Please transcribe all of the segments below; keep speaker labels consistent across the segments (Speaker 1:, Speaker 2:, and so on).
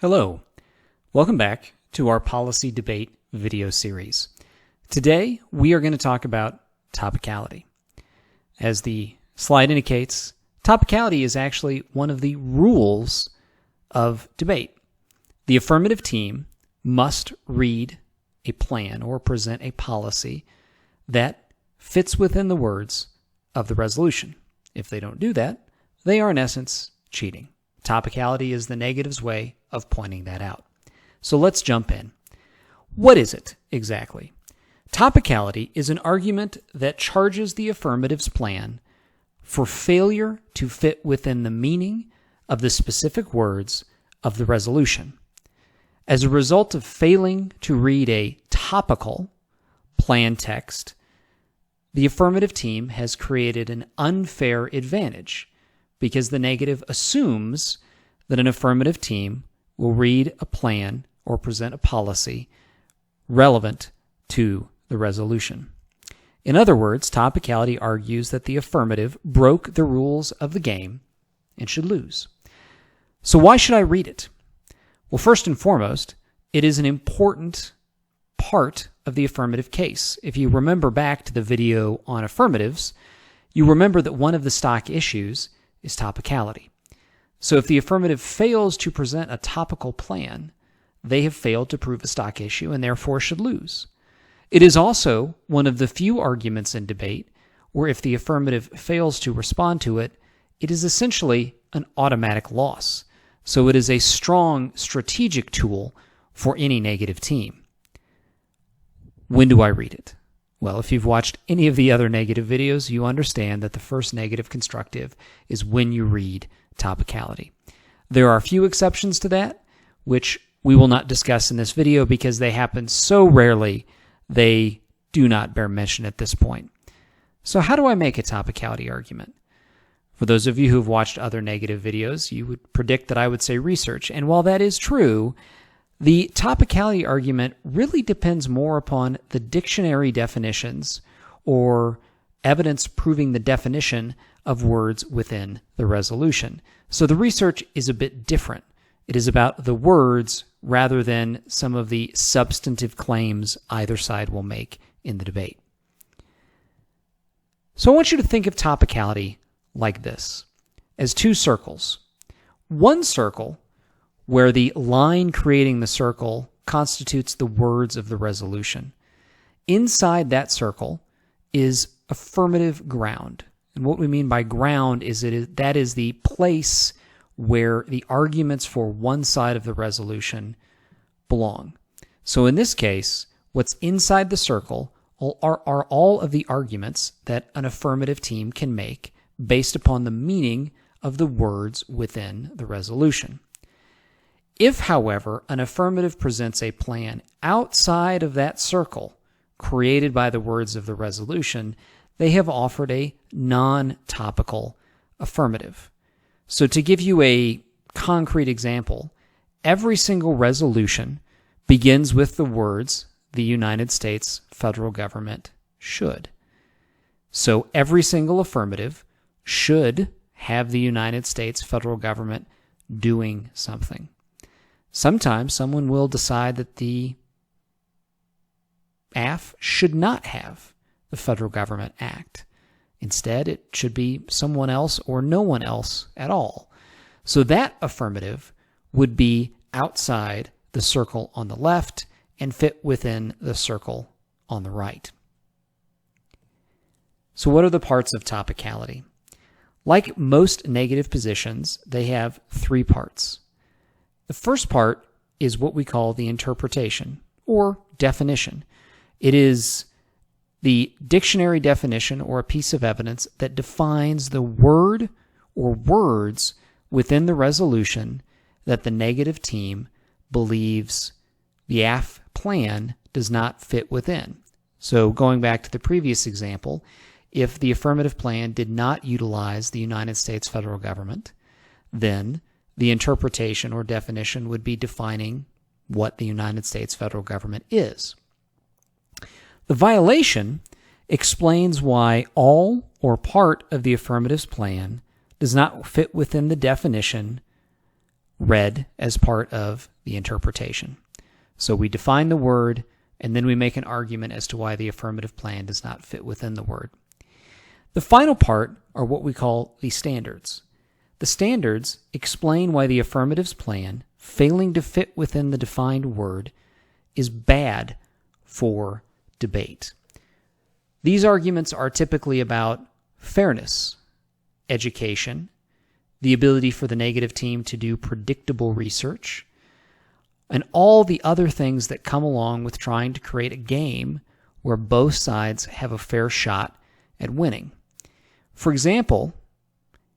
Speaker 1: Hello, welcome back to our policy debate video series. Today we are going to talk about topicality. As the slide indicates, topicality is actually one of the rules of debate. The affirmative team must read a plan or present a policy that fits within the words of the resolution. If they don't do that, they are in essence cheating. Topicality is the negative's way of pointing that out. So let's jump in. What is it exactly? Topicality is an argument that charges the affirmative's plan for failure to fit within the meaning of the specific words of the resolution. As a result of failing to read a topical plan text, the affirmative team has created an unfair advantage because the negative assumes that an affirmative team will read a plan or present a policy relevant to the resolution. In other words, topicality argues that the affirmative broke the rules of the game and should lose. So why should I read it? Well, first and foremost, it is an important part of the affirmative case. If you remember back to the video on affirmatives, you remember that one of the stock issues is topicality. So if the affirmative fails to present a topical plan, they have failed to prove a stock issue and therefore should lose. It is also one of the few arguments in debate where if the affirmative fails to respond to it, it is essentially an automatic loss. So it is a strong strategic tool for any negative team. When do I read it? Well, if you've watched any of the other negative videos, you understand that the first negative constructive is when you read topicality. There are a few exceptions to that, which we will not discuss in this video because they happen so rarely they do not bear mention at this point. So how do I make a topicality argument? For those of you who've watched other negative videos, you would predict that I would say research. And while that is true, the topicality argument really depends more upon the dictionary definitions or evidence proving the definition of words within the resolution. So the research is a bit different. It is about the words rather than some of the substantive claims either side will make in the debate. So I want you to think of topicality like this, as two circles. One circle where the line creating the circle constitutes the words of the resolution. Inside that circle is affirmative ground. And what we mean by ground is that is the place where the arguments for one side of the resolution belong. So in this case, what's inside the circle are all of the arguments that an affirmative team can make based upon the meaning of the words within the resolution. If, however, an affirmative presents a plan outside of that circle created by the words of the resolution, they have offered a non-topical affirmative. So to give you a concrete example, every single resolution begins with the words, the United States federal government should. So every single affirmative should have the United States federal government doing something. Sometimes someone will decide that the AF should not have the federal government act. Instead, it should be someone else or no one else at all. So that affirmative would be outside the circle on the left and fit within the circle on the right. So what are the parts of topicality? Like most negative positions, they have three parts. The first part is what we call the interpretation or definition. It is the dictionary definition or a piece of evidence that defines the word or words within the resolution that the negative team believes the AF plan does not fit within. So going back to the previous example, if the affirmative plan did not utilize the United States federal government, then the interpretation or definition would be defining what the United States federal government is. The violation explains why all or part of the affirmative's plan does not fit within the definition read as part of the interpretation. So we define the word, and then we make an argument as to why the affirmative plan does not fit within the word. The final part are what we call the standards. The standards explain why the affirmative's plan, failing to fit within the defined word, is bad for debate. These arguments are typically about fairness, education, the ability for the negative team to do predictable research, and all the other things that come along with trying to create a game where both sides have a fair shot at winning. For example,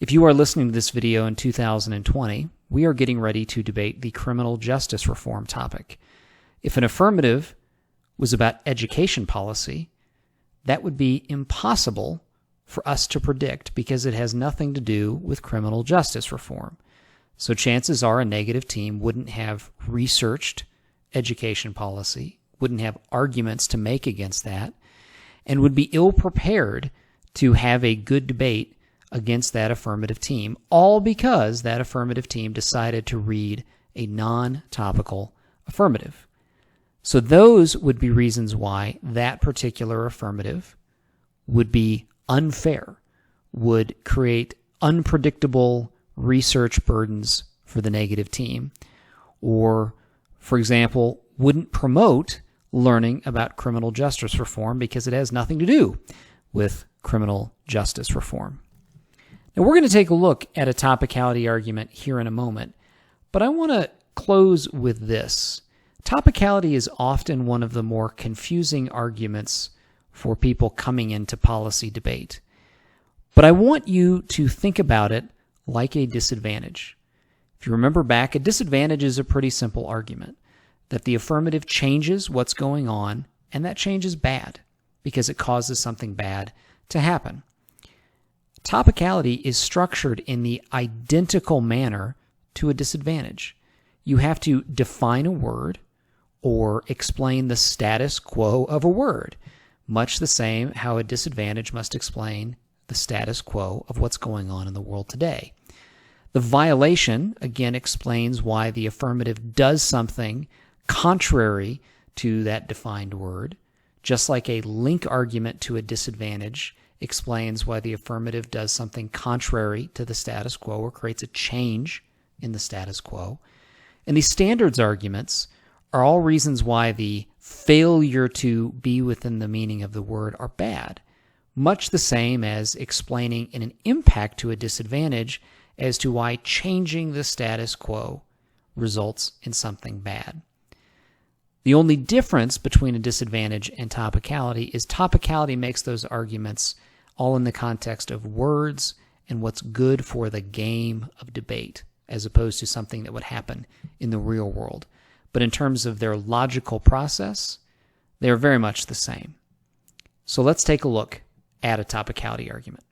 Speaker 1: if you are listening to this video in 2020, we are getting ready to debate the criminal justice reform topic. If an affirmative was about education policy, that would be impossible for us to predict because it has nothing to do with criminal justice reform. So chances are a negative team wouldn't have researched education policy, wouldn't have arguments to make against that, and would be ill-prepared to have a good debate against that affirmative team, all because that affirmative team decided to read a non-topical affirmative. So those would be reasons why that particular affirmative would be unfair, would create unpredictable research burdens for the negative team, or, for example, wouldn't promote learning about criminal justice reform because it has nothing to do with criminal justice reform. Now, we're going to take a look at a topicality argument here in a moment, but I want to close with this. Topicality is often one of the more confusing arguments for people coming into policy debate. But I want you to think about it like a disadvantage. If you remember back, a disadvantage is a pretty simple argument, that the affirmative changes what's going on, and that change is bad because it causes something bad to happen. Topicality is structured in the identical manner to a disadvantage. You have to define a word or explain the status quo of a word, much the same how a disadvantage must explain the status quo of what's going on in the world today. The violation, again, explains why the affirmative does something contrary to that defined word, just like a link argument to a disadvantage explains why the affirmative does something contrary to the status quo or creates a change in the status quo. And these standards arguments are all reasons why the failure to be within the meaning of the word are bad, much the same as explaining an impact to a disadvantage as to why changing the status quo results in something bad. The only difference between a disadvantage and topicality is topicality makes those arguments all in the context of words and what's good for the game of debate, as opposed to something that would happen in the real world. But in terms of their logical process, they are very much the same. So let's take a look at a topicality argument.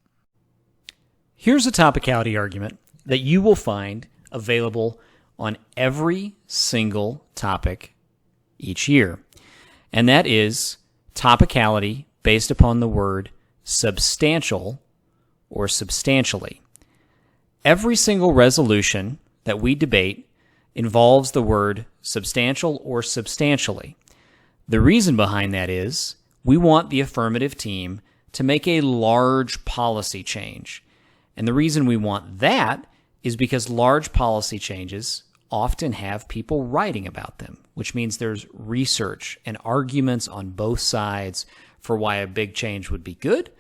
Speaker 1: Here's a topicality argument that you will find available on every single topic each year, and that is topicality based upon the word substantial or substantially. Every single resolution that we debate involves the word substantial or substantially. The reason behind that is we want the affirmative team to make a large policy change. And the reason we want that is because large policy changes often have people writing about them, which means there's research and arguments on both sides for why a big change would be good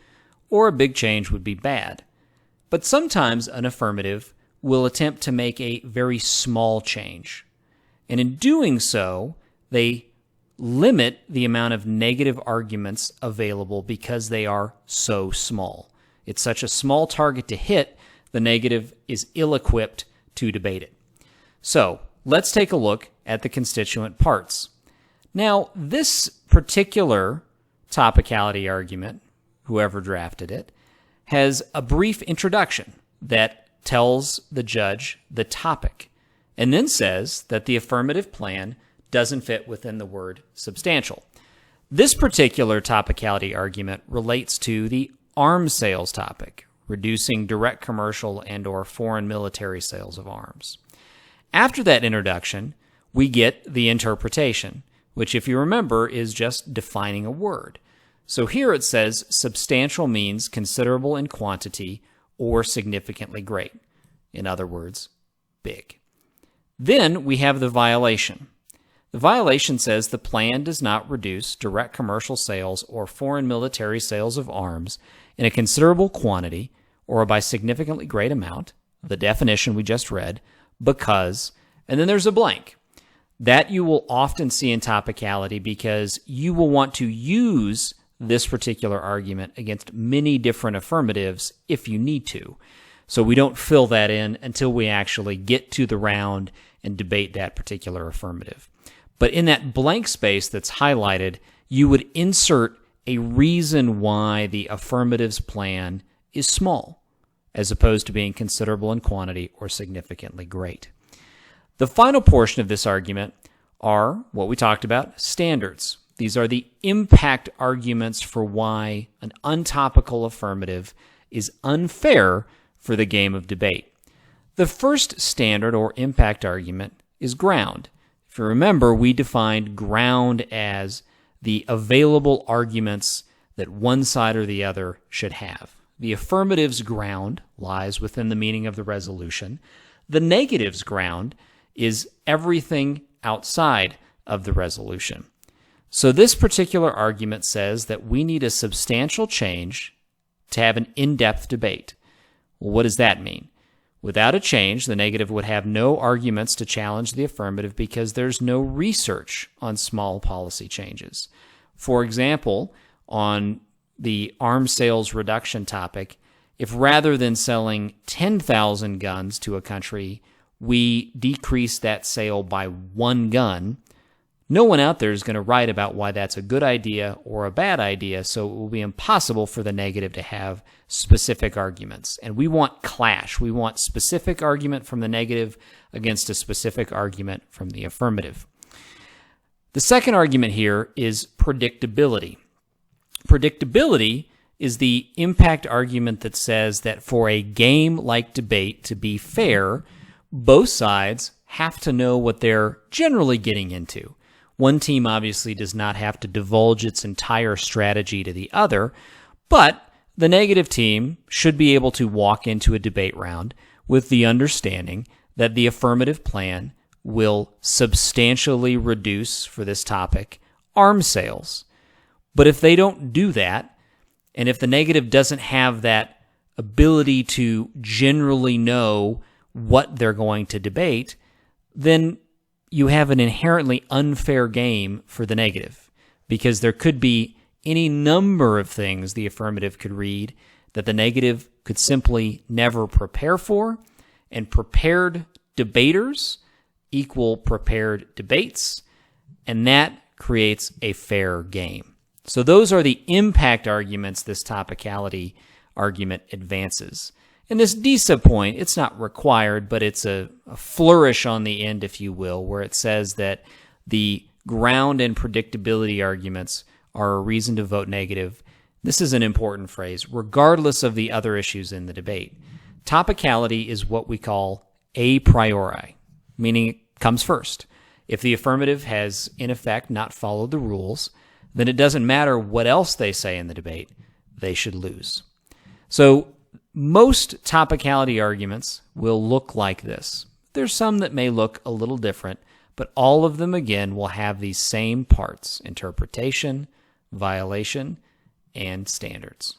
Speaker 1: or a big change would be bad. But sometimes an affirmative will attempt to make a very small change. And in doing so, they limit the amount of negative arguments available because they are so small. It's such a small target to hit, the negative is ill-equipped to debate it. So let's take a look at the constituent parts. Now, this particular topicality argument, whoever drafted it, has a brief introduction that tells the judge the topic, and then says that the affirmative plan doesn't fit within the word substantial. This particular topicality argument relates to the arms sales topic, reducing direct commercial and/or foreign military sales of arms. After that introduction, we get the interpretation, which, if you remember, is just defining a word. So here it says substantial means considerable in quantity or significantly great. In other words, big. Then we have the violation. The violation says the plan does not reduce direct commercial sales or foreign military sales of arms in a considerable quantity or by significantly great amount, the definition we just read, because, and then there's a blank. That you will often see in topicality because you will want to use this particular argument against many different affirmatives if you need to. So we don't fill that in until we actually get to the round and debate that particular affirmative. But in that blank space that's highlighted, you would insert a reason why the affirmative's plan is small, as opposed to being considerable in quantity or significantly great. The final portion of this argument are what we talked about, standards. These are the impact arguments for why an untopical affirmative is unfair for the game of debate. The first standard or impact argument is ground. If you remember, we defined ground as the available arguments that one side or the other should have. The affirmative's ground lies within the meaning of the resolution. The negative's ground is everything outside of the resolution. So this particular argument says that we need a substantial change to have an in-depth debate. Well, what does that mean? Without a change, the negative would have no arguments to challenge the affirmative because there's no research on small policy changes. For example, on the arms sales reduction topic, if rather than selling 10,000 guns to a country, we decrease that sale by 1 gun, no one out there is going to write about why that's a good idea or a bad idea, so it will be impossible for the negative to have specific arguments. And we want clash. We want specific argument from the negative against a specific argument from the affirmative. The second argument here is predictability. Predictability is the impact argument that says that for a game like debate to be fair, both sides have to know what they're generally getting into. One team obviously does not have to divulge its entire strategy to the other, but the negative team should be able to walk into a debate round with the understanding that the affirmative plan will substantially reduce, for this topic, arms sales. But if they don't do that, and if the negative doesn't have that ability to generally know what they're going to debate, then you have an inherently unfair game for the negative, because there could be any number of things the affirmative could read that the negative could simply never prepare for, and prepared debaters equal prepared debates, and that creates a fair game. So those are the impact arguments this topicality argument advances. And this DISA point, it's not required, but it's a flourish on the end, if you will, where it says that the ground and predictability arguments are a reason to vote negative. This is an important phrase, regardless of the other issues in the debate. Topicality is what we call a priori, meaning it comes first. If the affirmative has, in effect, not followed the rules, then it doesn't matter what else they say in the debate, they should lose. So most topicality arguments will look like this. There's some that may look a little different, but all of them, again, will have these same parts: interpretation, violation, and standards.